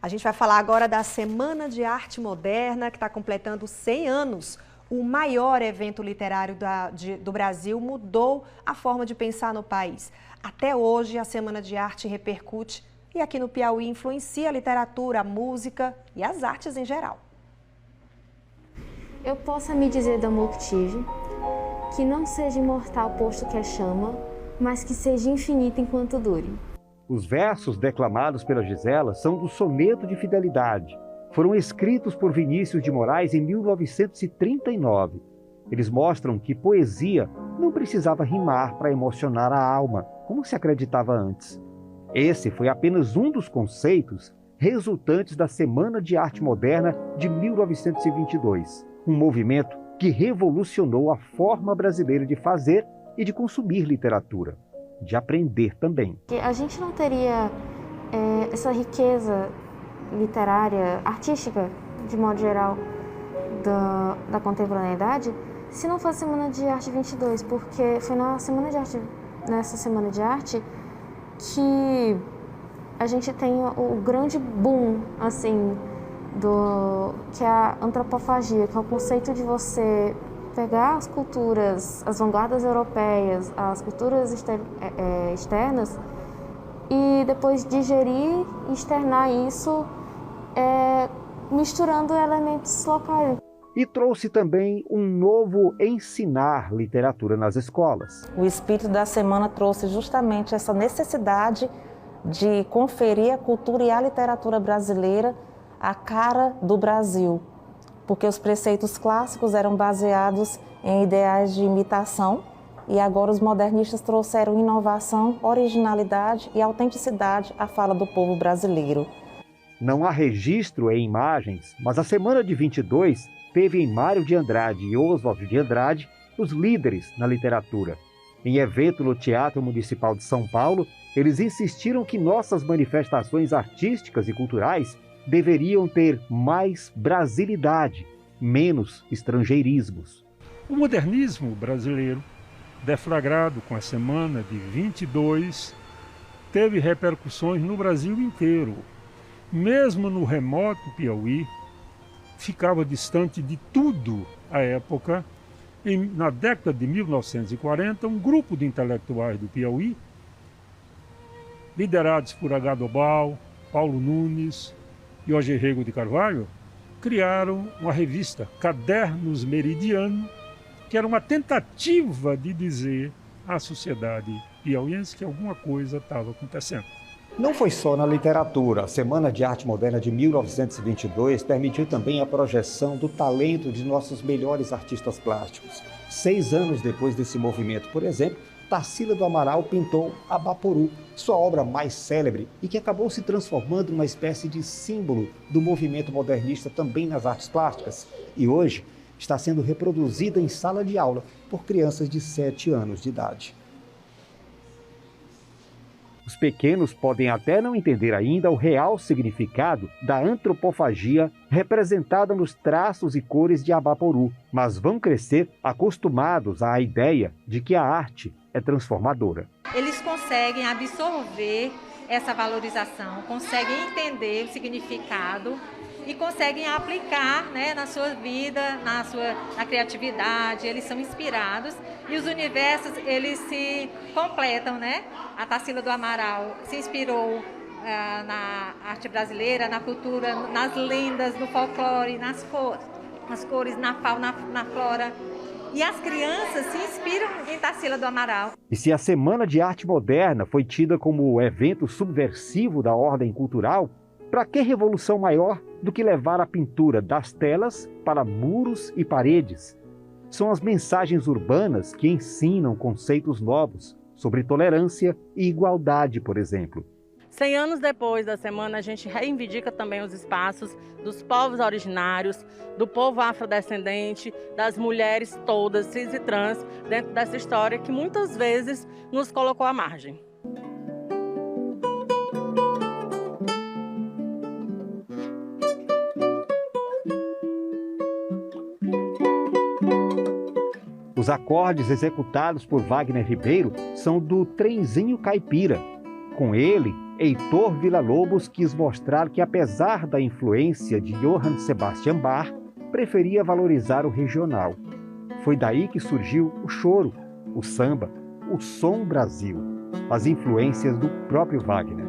A gente vai falar agora da Semana de Arte Moderna, que está completando 100 anos. O maior evento literário do Brasil mudou a forma de pensar no país. Até hoje, a Semana de Arte repercute e aqui no Piauí influencia a literatura, a música e as artes em geral. Eu posso me dizer do amor que tive, que não seja imortal posto que é chama, mas que seja infinito enquanto dure. Os versos declamados pela Gisela são do Soneto de Fidelidade. Foram escritos por Vinícius de Moraes em 1939. Eles mostram que poesia não precisava rimar para emocionar a alma, como se acreditava antes. Esse foi apenas um dos conceitos resultantes da Semana de Arte Moderna de 1922. Um movimento que revolucionou a forma brasileira de fazer e de consumir literatura, de aprender também. A gente não teria essa riqueza literária, artística, de modo geral, da contemporaneidade, se não fosse a Semana de Arte 22, porque foi nessa Semana de Arte que a gente tem o grande boom, assim, que é a antropofagia, que é o conceito de você pegar as culturas, as vanguardas europeias, as culturas externas e depois digerir e externar isso misturando elementos locais. E trouxe também um novo ensinar literatura nas escolas. O espírito da semana trouxe justamente essa necessidade de conferir a cultura e a literatura brasileira a cara do Brasil, porque os preceitos clássicos eram baseados em ideais de imitação e agora os modernistas trouxeram inovação, originalidade e autenticidade à fala do povo brasileiro. Não há registro em imagens, mas a Semana de 22 teve em Mário de Andrade e Oswald de Andrade os líderes na literatura. Em evento no Teatro Municipal de São Paulo, eles insistiram que nossas manifestações artísticas e culturais deveriam ter mais brasilidade, menos estrangeirismos. O modernismo brasileiro, deflagrado com a Semana de 22, teve repercussões no Brasil inteiro. Mesmo no remoto Piauí, ficava distante de tudo à época. Na década de 1940, um grupo de intelectuais do Piauí, liderados por H. Dobal, Paulo Nunes e Jorge Rego de Carvalho, criaram uma revista, Cadernos Meridiano, que era uma tentativa de dizer à sociedade piauiense que alguma coisa estava acontecendo. Não foi só na literatura. A Semana de Arte Moderna de 1922 permitiu também a projeção do talento de nossos melhores artistas plásticos. 6 anos depois desse movimento, por exemplo, Tarsila do Amaral pintou Abaporu, sua obra mais célebre e que acabou se transformando numa espécie de símbolo do movimento modernista também nas artes plásticas. E hoje está sendo reproduzida em sala de aula por crianças de 7 anos de idade. Os pequenos podem até não entender ainda o real significado da antropofagia representada nos traços e cores de Abaporu, mas vão crescer acostumados à ideia de que a arte é transformadora. Eles conseguem absorver essa valorização, conseguem entender o significado e conseguem aplicar, né, na sua vida, na criatividade. Eles são inspirados e os universos eles se completam, né? A Tarsila do Amaral se inspirou na arte brasileira, na cultura, nas lendas, no folclore, nas cores, na fauna, na flora. E as crianças se inspiram em Tarsila do Amaral. E se a Semana de Arte Moderna foi tida como o evento subversivo da ordem cultural, para que revolução maior do que levar a pintura das telas para muros e paredes? São as mensagens urbanas que ensinam conceitos novos sobre tolerância e igualdade, por exemplo. 100 anos depois da semana, a gente reivindica também os espaços dos povos originários, do povo afrodescendente, das mulheres todas, cis e trans, dentro dessa história que muitas vezes nos colocou à margem. Os acordes executados por Wagner Ribeiro são do Trenzinho Caipira. Com ele, Heitor Villa-Lobos quis mostrar que, apesar da influência de Johann Sebastian Bach, preferia valorizar o regional. Foi daí que surgiu o choro, o samba, o som Brasil, as influências do próprio Wagner.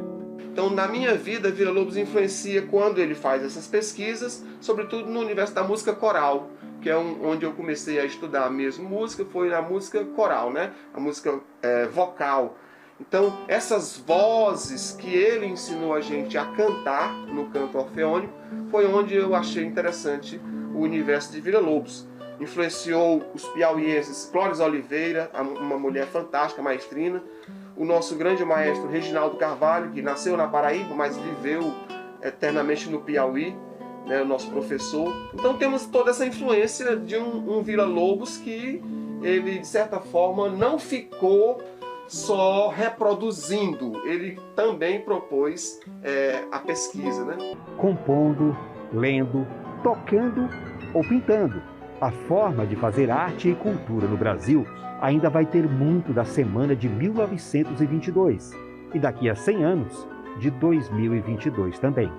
Então, na minha vida, Villa-Lobos influencia quando ele faz essas pesquisas, sobretudo no universo da música coral, que é onde eu comecei a estudar mesmo música, foi na música coral, né? A música vocal. Então, essas vozes que ele ensinou a gente a cantar no canto orfeônico, foi onde eu achei interessante o universo de Villa-Lobos. Influenciou os piauienses Clóris Oliveira, uma mulher fantástica, maestrina, o nosso grande maestro Reginaldo Carvalho, que nasceu na Paraíba, mas viveu eternamente no Piauí, né, o nosso professor. Então temos toda essa influência de um Villa-Lobos que ele, de certa forma, não ficou só reproduzindo, ele também propôs a pesquisa, né? Compondo, lendo, tocando ou pintando. A forma de fazer arte e cultura no Brasil ainda vai ter muito da semana de 1922 e daqui a 100 anos, de 2022 também.